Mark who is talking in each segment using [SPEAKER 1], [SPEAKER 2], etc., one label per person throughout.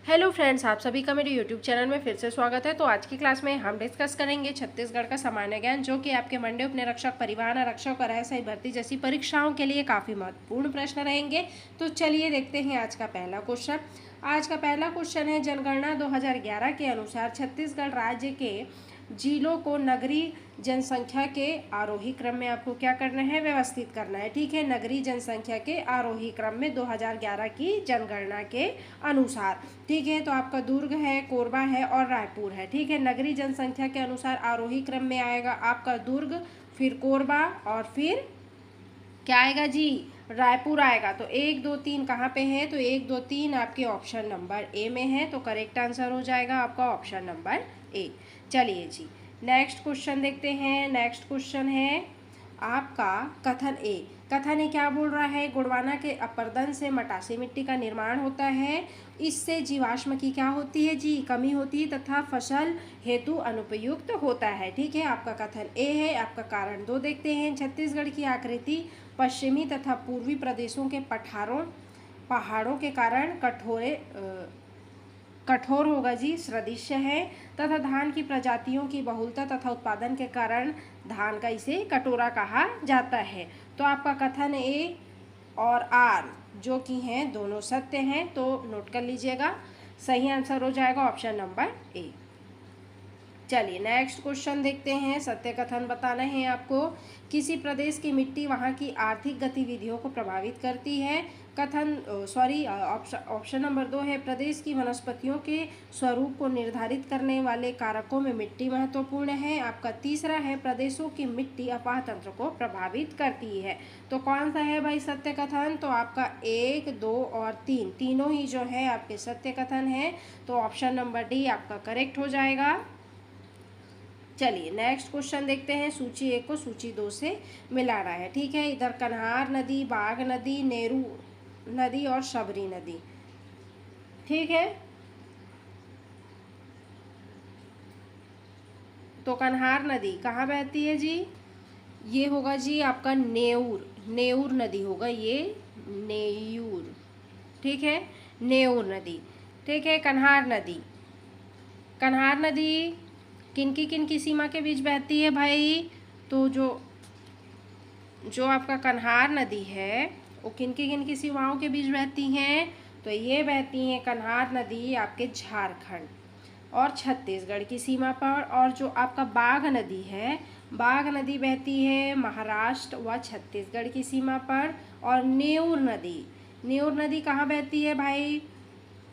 [SPEAKER 1] Hello friends, आप सभी का मेरे यूट्यूब चैनल में फिर से स्वागत है। तो आज की क्लास में हम डिस्कस करेंगे छत्तीसगढ़ का सामान्य ज्ञान, जो कि आपके मंडे उपनिरीक्षक, परिवहन आरक्षक और एसआई भर्ती जैसी परीक्षाओं के लिए काफ़ी महत्वपूर्ण प्रश्न रहेंगे। तो चलिए देखते हैं आज का पहला क्वेश्चन। आज का पहला क्वेश्चन है, जनगणना 2011 के अनुसार छत्तीसगढ़ राज्य के जिलों को नगरीय जनसंख्या के आरोही क्रम में आपको क्या करना है, व्यवस्थित करना है। ठीक है, नगरीय जनसंख्या के आरोही क्रम में 2011 की जनगणना के अनुसार। ठीक है, तो आपका दुर्ग है, कोरबा है और रायपुर है। ठीक है, नगरीय जनसंख्या के अनुसार आरोही क्रम में आएगा आपका दुर्ग, फिर कोरबा और फिर क्या आएगा जी, रायपुर आएगा। तो 1 2 3 कहाँ पे है, तो 1 2 3 आपके ऑप्शन नंबर ए में है। तो करेक्ट आंसर हो जाएगा आपका ऑप्शन नंबर ए। चलिए जी, नेक्स्ट क्वेश्चन देखते हैं। नेक्स्ट क्वेश्चन है आपका कथन ए। कथन ए क्या बोल रहा है, गोंडवाना के अपरदन से मटासी मिट्टी का निर्माण होता है। इससे जीवाश्म की क्या होती है जी, कमी होती है तथा फसल हेतु अनुपयुक्त होता है। ठीक है, आपका कथन ए है। आपका कारण 2 देखते हैं। छत्तीसगढ़ की आकृति पश्चिमी तथा पूर्वी प्रदेशों के पहाड़ों के कारण कठोर होगा जी, सदृश्य है तथा धान की प्रजातियों की बहुलता तथा उत्पादन के कारण धान का इसे कटोरा कहा जाता है। तो आपका कथन ए और आर जो कि हैं दोनों सत्य हैं, तो नोट कर लीजिएगा। सही आंसर हो जाएगा ऑप्शन नंबर ए। चलिए नेक्स्ट क्वेश्चन देखते हैं। सत्य कथन बताना है आपको। किसी प्रदेश की मिट्टी वहाँ की आर्थिक गतिविधियों को प्रभावित करती है। ऑप्शन नंबर 2 है, प्रदेश की वनस्पतियों के स्वरूप को निर्धारित करने वाले कारकों में मिट्टी महत्वपूर्ण है। आपका तीसरा है, प्रदेशों की मिट्टी अपाह तंत्र को प्रभावित करती है। तो कौन सा है भाई सत्य कथन, तो आपका 1 2 और 3 तीनों ही जो है आपके सत्य कथन है। तो ऑप्शन नंबर डी आपका करेक्ट हो जाएगा। चलिए नेक्स्ट क्वेश्चन देखते हैं। सूची 1 को सूची 2 से मिलाना है। ठीक है, इधर कन्हार नदी, बाघ नदी, नेहरू नदी और शबरी नदी। ठीक है, तो कन्हार नदी कहाँ बहती है जी, ये होगा जी आपका नेऊर नदी होगा ये, नेयूर। ठीक है, नेऊर नदी। ठीक है, कन्हार नदी किनकी सीमा के बीच बहती है भाई, तो जो आपका कन्हार नदी है वो किनकी सीमाओं के बीच बहती हैं, तो ये बहती हैं कन्हार नदी आपके झारखंड और छत्तीसगढ़ की सीमा पर। और जो आपका बाघ नदी है, बाघ नदी बहती है महाराष्ट्र व छत्तीसगढ़ की सीमा पर। और नेऊर नदी कहाँ बहती है भाई,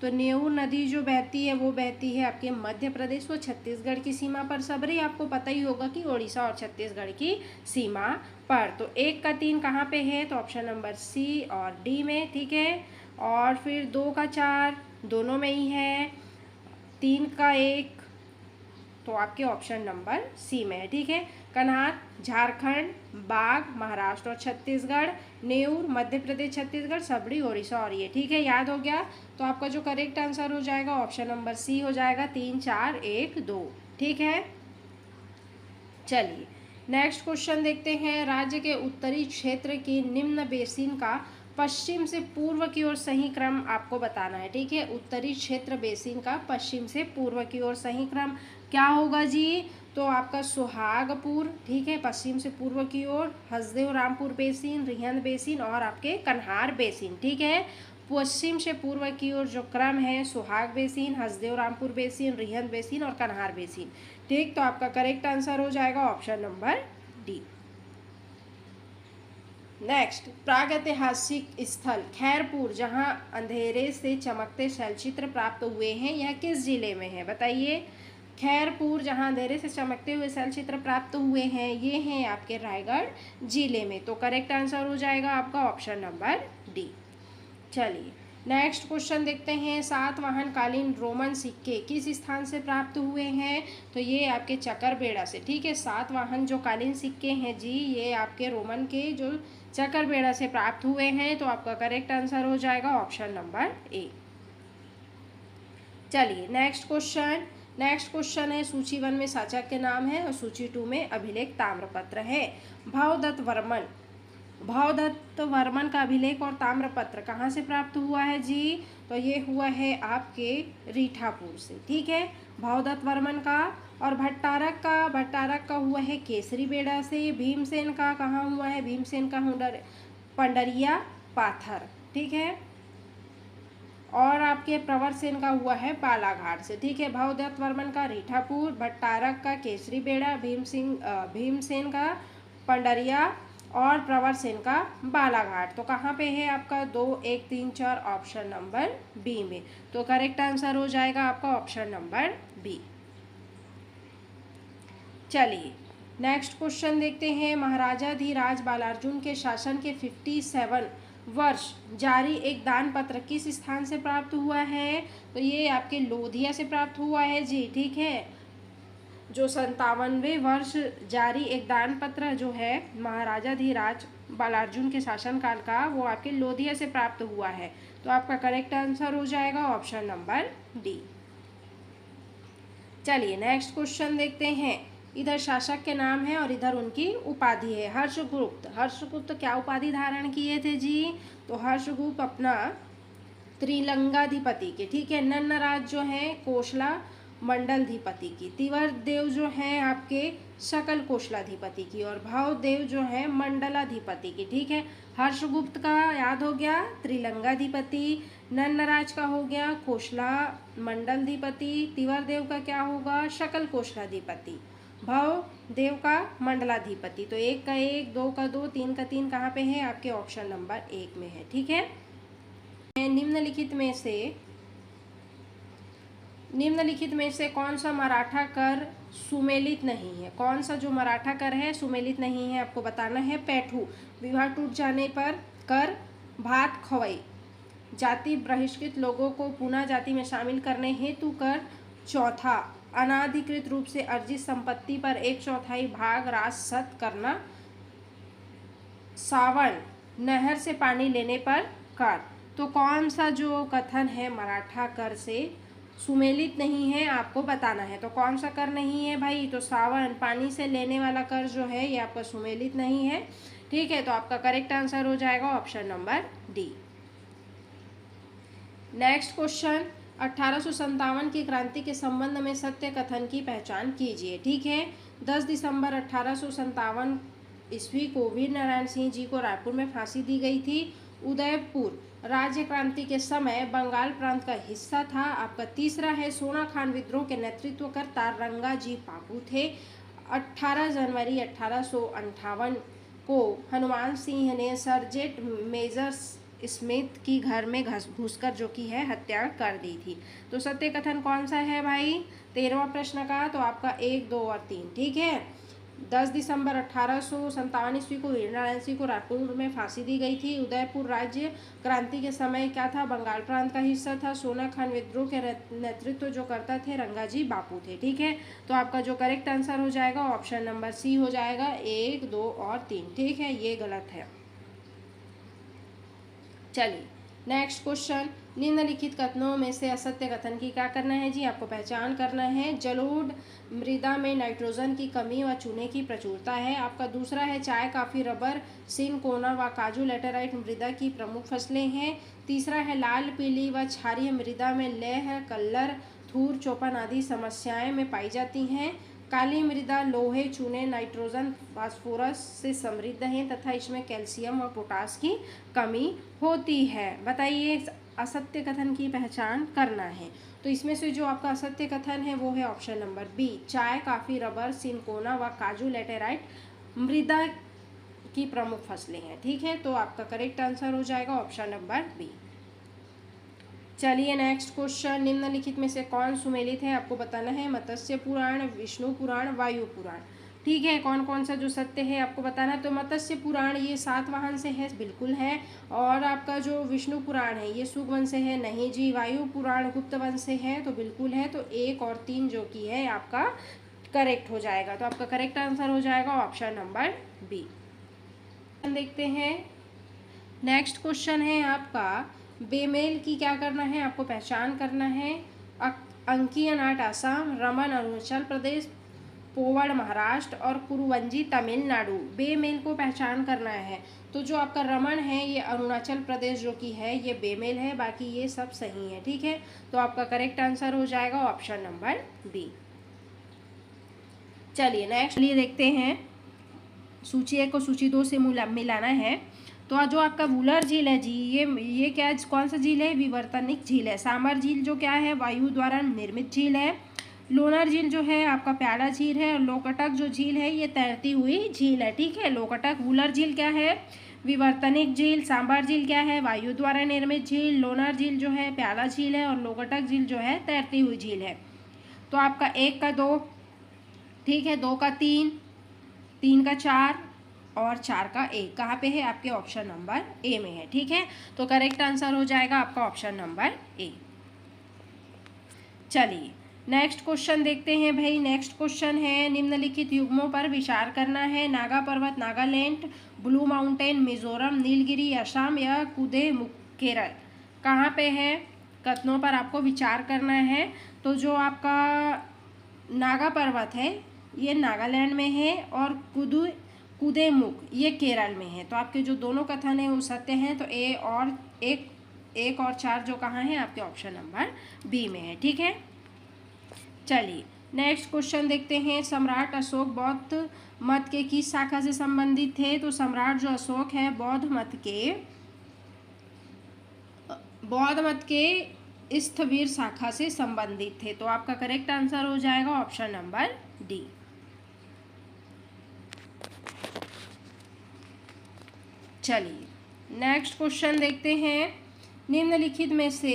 [SPEAKER 1] तो नेऊर नदी जो बहती है वो बहती है आपके मध्य प्रदेश व छत्तीसगढ़ की सीमा पर। सबरी आपको पता ही होगा कि उड़ीसा और छत्तीसगढ़ की सीमा पर। तो 1 का 3 कहाँ पे है, तो ऑप्शन नंबर सी और डी में। ठीक है, और फिर 2 का 4 दोनों में ही है, 3 का 1 तो आपके ऑप्शन नंबर सी में है। ठीक है, कन्हार झारखंड, बाघ महाराष्ट्र और छत्तीसगढ़, नेऊर मध्य प्रदेश छत्तीसगढ़, सबड़ी उड़ीसा और ये। ठीक है, याद हो गया। तो आपका जो करेक्ट आंसर हो जाएगा ऑप्शन नंबर सी हो जाएगा, 3 4 1 2। ठीक है, चलिए नेक्स्ट क्वेश्चन देखते हैं। राज्य के उत्तरी क्षेत्र की निम्न बेसिन का पश्चिम से पूर्व की ओर सही क्रम आपको बताना है। ठीक है, उत्तरी क्षेत्र बेसिन का पश्चिम से पूर्व की ओर सही क्रम क्या होगा जी, तो आपका सुहागपुर। ठीक है, पश्चिम से पूर्व की ओर हसदेव रामपुर बेसिन, रिहंद बेसिन और आपके कन्हार बेसिन। ठीक है, पश्चिम से पूर्व की ओर जो क्रम है, सुहाग basin, Hasdeo Rampur basin, Rihand basin और कन्हार बेसिन। ठीक, तो आपका करेक्ट आंसर हो जाएगा ऑप्शन नंबर डी। नेक्स्ट, प्रागैतिहासिक स्थल खैरपुर जहां अंधेरे से चमकते शैलचित्र प्राप्त हुए हैं, यह किस जिले में है बताइए। खैरपुर जहां अंधेरे से चमकते हुए शैलचित्र प्राप्त हुए हैं, ये हैं आपके रायगढ़ जिले में। तो करेक्ट आंसर हो जाएगा आपका ऑप्शन नंबर डी। चलिए नेक्स्ट क्वेश्चन देखते हैं। सातवाहन कालीन रोमन सिक्के किस स्थान से प्राप्त हुए हैं, तो ये आपके चकरबेड़ा से। ठीक है, सातवाहन जो कालीन सिक्के हैं जी, ये आपके रोमन के जो चकरबेड़ा से प्राप्त हुए हैं। तो आपका करेक्ट आंसर हो जाएगा ऑप्शन नंबर ए। चलिए नेक्स्ट क्वेश्चन है, सूची 1 में शासक के नाम है और सूची 2 में अभिलेख ताम्रपत्र है। भवदत्त वर्मन भवदत्त वर्मन का अभिलेख और ताम्रपत्र कहाँ से प्राप्त हुआ है जी? तो ये हुआ है आपके रीठापुर से। ठीक है, भवदत्त वर्मन का। और भट्टारक का हुआ है केसरी बेड़ा से। भीमसेन का कहाँ हुआ है? भीमसेन का पंडरिया पाथर। ठीक है, और आपके प्रवर सेन का हुआ है बालाघाट से। ठीक है, भवदत्त वर्मन का रीठापुर, भट्टारक का केसरी बेड़ा, भीमसेन का पंडरिया और प्रवर सेन का बालाघाट। तो कहाँ पे है आपका? 2, 1, 3, 4 ऑप्शन नंबर बी में। तो करेक्ट आंसर हो जाएगा आपका ऑप्शन नंबर बी। चलिए नेक्स्ट क्वेश्चन देखते हैं। महाराजा धीराज बालार्जुन के शासन के 57 वर्ष जारी एक दान पत्र किस स्थान से प्राप्त हुआ है? तो ये आपके लोधिया से प्राप्त हुआ है जी। ठीक है, जो 57वें वर्ष जारी एक दान पत्र जो है महाराजा धीराज बालार्जुन के शासनकाल का, वो आपके लोधिया से प्राप्त हुआ है। तो आपका करेक्ट आंसर हो जाएगा ऑप्शन नंबर डी। चलिए नेक्स्ट क्वेश्चन देखते हैं। इधर शासक के नाम है और इधर उनकी उपाधि है। हर्षगुप्त क्या उपाधि धारण किए थे जी? तो हर्षगुप्त अपना त्रिलंगाधिपति के, ठीक है, नन्नराज जो है कोशला मंडलाधिपति की, तिवर देव जो है आपके सकल कोशलाधिपति की, और भावदेव जो है मंडलाधिपति की। ठीक है, हर्षगुप्त का याद हो गया त्रिलंगाधिपति, नन्नराज का हो गया कोशला मंडलाधिपति, तिवर देव का क्या होगा? सकल कोशलाधिपति, भव देव का मंडलाधिपति। तो 1 का 1, 2 का 2, 3 का 3 कहाँ पे है? आपके ऑप्शन नंबर 1 में है। ठीक है, निम्नलिखित में से कौन सा मराठा कर सुमेलित नहीं है? कौन सा जो मराठा कर है सुमेलित नहीं है आपको बताना है। पैठू, विवाह टूट जाने पर कर, भात खवई, जाति बहिष्कृत लोगों को पुनः जाति में शामिल करने हेतु कर, चौथा अनाधिकृत रूप से अर्जित संपत्ति पर 1/4 भाग राजस्व करना, सावन नहर से पानी लेने पर कर। तो कौन सा जो कथन है मराठा कर से सुमेलित नहीं है आपको बताना है। तो कौन सा कर नहीं है भाई? तो सावन पानी से लेने वाला कर जो है ये आपका सुमेलित नहीं है। ठीक है, तो आपका करेक्ट आंसर हो जाएगा option number D. Next question, 1857 की क्रांति के संबंध में सत्य कथन की पहचान कीजिए। ठीक है, 10 दिसंबर 1857 ईस्वी को वीर नारायण सिंह जी को रायपुर में फांसी दी गई थी। उदयपुर राज्य क्रांति के समय बंगाल प्रांत का हिस्सा था। आपका तीसरा है सोना खान विद्रोह के नेतृत्वकर्ता रंगाजी बापू थे। 18 जनवरी 1858 को हनुमान सिंह ने सरजेट मेजर स्मिथ की घर में घुसकर जो की है हत्या कर दी थी। तो सत्य कथन कौन सा है भाई? 13वां प्रश्न का। तो आपका 1, 2 और 3। ठीक है, 10 दिसंबर 1857 ईस्वी को वीर नारायण सिंह को रायपुर में फांसी दी गई थी। उदयपुर राज्य क्रांति के समय क्या था? बंगाल प्रांत का हिस्सा था। सोना खान विद्रोह के नेतृत्व जो करता थे रंगाजी बापू थे। ठीक है, तो आपका जो करेक्ट आंसर हो जाएगा ऑप्शन नंबर सी हो जाएगा, 1, 2 और 3। ठीक है, ये गलत है। चलिए नेक्स्ट क्वेश्चन, निम्नलिखित कथनों में से असत्य कथन की क्या करना है जी? आपको पहचान करना है। जलोढ़ मृदा में नाइट्रोजन की कमी व चूने की प्रचुरता है। आपका दूसरा है चाय, कॉफी, रबर, सिनकोना व काजू लैटेराइट मृदा की प्रमुख फसलें हैं। तीसरा है लाल, पीली व क्षारीय मृदा में लैह, कल्लर, थूर, चौपन आदि समस्याएं में पाई जाती हैं। काली मृदा लोहे, चूने, नाइट्रोजन, फास्फोरस से समृद्ध है तथा इसमें कैल्शियम और पोटास की कमी होती है। बताइए, असत्य कथन की पहचान करना है। तो इसमें से जो आपका असत्य कथन है वो है ऑप्शन नंबर बी, चाय, कॉफी, रबर, सिनकोना व काजू लैटेराइट मृदा की प्रमुख फसलें हैं। ठीक है, तो आपका करेक्ट आंसर हो जाएगा ऑप्शन नंबर बी। चलिए नेक्स्ट क्वेश्चन, निम्नलिखित में से कौन सुमेलित है आपको बताना है। मत्स्य पुराण, विष्णु पुराण, वायु पुराण। ठीक है, कौन कौन सा जो सत्य है आपको बताना है। तो मत्स्य पुराण ये सातवाहन से है, बिल्कुल है। और आपका जो विष्णु पुराण है ये सुगवंश से है, नहीं जी। वायु पुराण गुप्त वंश से है, तो बिल्कुल है। तो 1 और 3 जो कि है आपका करेक्ट हो जाएगा। तो आपका करेक्ट आंसर हो जाएगा ऑप्शन नंबर बी। देखते हैं नेक्स्ट क्वेश्चन है आपका, बेमेल की क्या करना है आपको पहचान करना है। अंकिया नाट आसाम, रमन अरुणाचल प्रदेश, पोवड़ महाराष्ट्र और कुरुवंजी तमिलनाडु। बेमेल को पहचान करना है। तो जो आपका रमन है ये अरुणाचल प्रदेश जो कि है ये बेमेल है, बाकी ये सब सही है। ठीक है, तो आपका करेक्ट आंसर हो जाएगा ऑप्शन नंबर बी। चलिए नेक्स्ट लिए देखते हैं, सूची 1 को सूची 2 से मिलाना है। तो जो आपका वुलर झील है जी, ये क्या कौन सा झील है? विवर्तनिक झील है। सांबर झील जो क्या है? वायु द्वारा निर्मित झील है। लोनार झील जो है आपका प्याला झील है। और लोकटक जो झील है ये तैरती हुई झील है। ठीक है, लोकटक वुलर झील क्या है? विवर्तनिक झील। सांबर झील क्या है? वायु द्वारा निर्मित झील। लोनार झील जो है प्याला झील है। और लोकटक झील जो है तैरती हुई झील है। तो आपका 1 का 2, ठीक है, 2 का 3, 3 का 4 और 4 का 1 कहाँ पे है? आपके ऑप्शन नंबर ए में है। ठीक है, तो करेक्ट आंसर हो जाएगा आपका ऑप्शन नंबर ए। चलिए नेक्स्ट क्वेश्चन देखते हैं भाई। नेक्स्ट क्वेश्चन है, निम्नलिखित युग्मों पर विचार करना है। नागा पर्वत नागालैंड, ब्लू माउंटेन मिजोरम, नीलगिरी असम या कुदेमुख केरल कहाँ पे है? कथनों पर आपको विचार करना है। तो जो आपका नागा पर्वत है ये नागालैंड में है और कुदेमुख ये केरल में है। तो आपके जो दोनों कथन हैं वो सत्य हैं। तो एक और 4 जो कहाँ है? आपके ऑप्शन नंबर बी में है। ठीक है, चलिए नेक्स्ट क्वेश्चन देखते हैं। सम्राट अशोक बौद्ध मत के किस शाखा से संबंधित थे? तो सम्राट जो अशोक है बौद्ध मत के स्थविर शाखा से संबंधित थे। तो आपका करेक्ट आंसर हो जाएगा ऑप्शन नंबर डी। चलिए नेक्स्ट क्वेश्चन देखते हैं। निम्नलिखित में से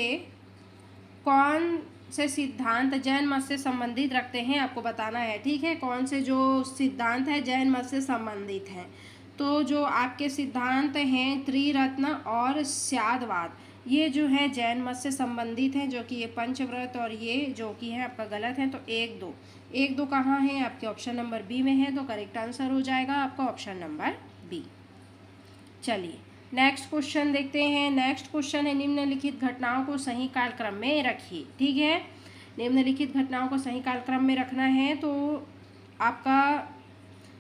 [SPEAKER 1] कौन से सिद्धांत जैन मत से संबंधित रखते हैं? आपको बताना है। ठीक है, कौन से जो सिद्धांत है जैन मत से संबंधित हैं? तो जो आपके सिद्धांत हैं त्रिरत्न और स्यादवाद ये जो है जैन मत से संबंधित हैं, जो कि ये पंचव्रत और ये जो कि है आपका गलत है। तो 1 2 कहाँ है? आपके ऑप्शन नंबर बी में है। तो करेक्ट आंसर हो जाएगा आपका ऑप्शन नंबर बी। चलिए नेक्स्ट क्वेश्चन देखते हैं। नेक्स्ट क्वेश्चन है, निम्नलिखित घटनाओं को सही कालक्रम में रखिए। ठीक है, निम्नलिखित घटनाओं को सही कालक्रम में रखना है। तो आपका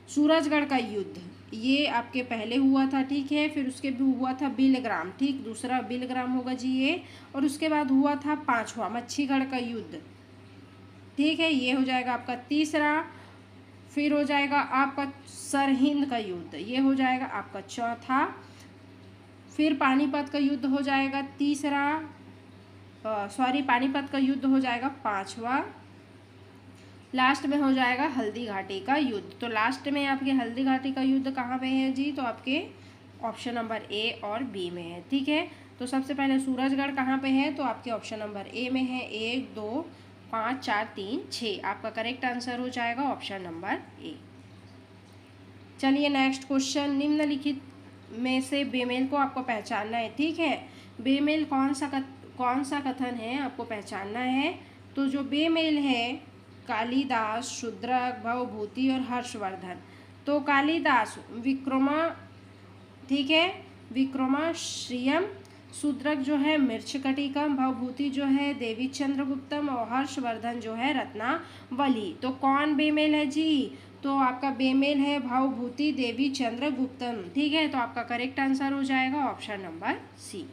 [SPEAKER 1] सूरजगढ़ का युद्ध ये आपके पहले हुआ था। ठीक है, फिर उसके भी हुआ था बिलग्राम, ठीक, दूसरा बिलग्राम होगा जी ये। और उसके बाद हुआ था 5वां मच्छीगढ़ का युद्ध। ठीक है, ये हो जाएगा आपका तीसरा। फिर हो जाएगा आपका सरहिंद का युद्ध, ये हो जाएगा आपका चौथा। फिर पानीपत का युद्ध हो जाएगा तीसरा, पानीपत का युद्ध हो जाएगा 5वां। लास्ट में हो जाएगा हल्दी घाटी का युद्ध। तो लास्ट में आपके हल्दी घाटी का युद्ध कहाँ पे है जी? तो आपके ऑप्शन नंबर ए और बी में है। ठीक है, तो सबसे पहले सूरजगढ़ कहाँ पे है? तो आपके ऑप्शन नंबर ए में है। 1 2 5 4 3 6 आपका करेक्ट आंसर हो जाएगा ऑप्शन नंबर ए। चलिए नेक्स्ट क्वेश्चन, निम्नलिखित में से बेमेल को आपको पहचानना है। ठीक है, बेमेल कौन सा कथन है आपको पहचानना है। तो जो बेमेल है कालिदास, शूद्रक, भवभूति और हर्षवर्धन। तो कालिदास ठीक है, विक्रमाश्रियम, शूद्रक जो है मृच्छकटिकम, भवभूति जो है देवी चंद्रगुप्तम और हर्षवर्धन जो है रत्नावली। तो कौन बेमेल है जी? तो आपका बेमेल है भवभूति देवी चंद्रगुप्तम। ठीक है, तो आपका करेक्ट आंसर हो जाएगा ऑप्शन नंबर सी।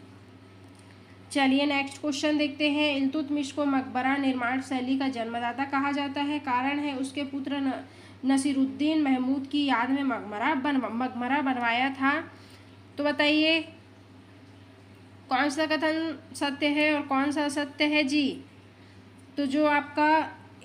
[SPEAKER 1] चलिए नेक्स्ट क्वेश्चन देखते हैं। इल्तुतमिश को मकबरा निर्माण शैली का जन्मदाता कहा जाता है। कारण है उसके पुत्र नसीरुद्दीन महमूद की याद में मकबरा बनवाया था। तो बताइए कौन सा कथन सत्य है और कौन सा असत्य है जी? तो जो आपका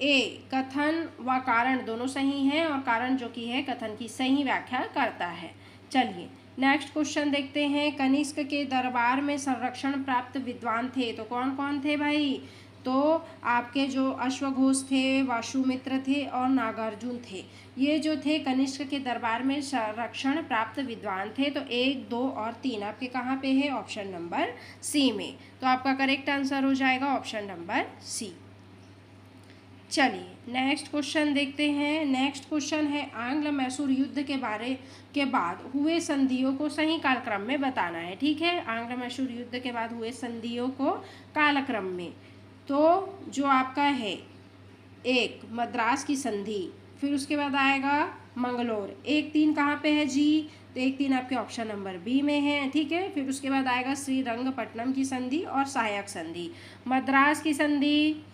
[SPEAKER 1] ए कथन व कारण दोनों सही हैं और कारण जो कि है कथन की सही व्याख्या करता है। चलिए नेक्स्ट क्वेश्चन देखते हैं। कनिष्क के दरबार में संरक्षण प्राप्त विद्वान थे। तो कौन कौन थे भाई? तो आपके जो अश्वघोष थे, वासुमित्र थे और नागार्जुन थे। ये जो थे कनिष्क के दरबार में संरक्षण प्राप्त विद्वान थे। तो 1 2 और 3 आपके कहाँ पे है? ऑप्शन नंबर सी में। तो आपका करेक्ट आंसर हो जाएगा ऑप्शन नंबर सी। चलिए नेक्स्ट क्वेश्चन देखते हैं। नेक्स्ट क्वेश्चन है, आंग्ल मैसूर युद्ध के बाद हुए संधियों को सही कालक्रम में बताना है। ठीक है, आंग्ल मैसूर युद्ध के बाद हुए संधियों को कालक्रम में। तो जो आपका है 1 मद्रास की संधि, फिर उसके बाद आएगा मंगलोर। 1-3 कहाँ पे है जी? तो 1-3 आपके ऑप्शन नंबर बी में है, ठीक है। फिर उसके बाद आएगा श्रीरंगपट्टनम की संधि और सहायक संधि, मद्रास की संधि,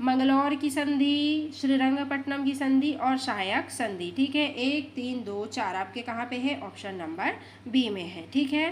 [SPEAKER 1] मंगलौर की संधि, श्रीरंगपट्टनम की संधि और सहायक संधि, ठीक है। 1, 3, 2, 4 आपके कहाँ पे है? ऑप्शन नंबर बी में है, ठीक है।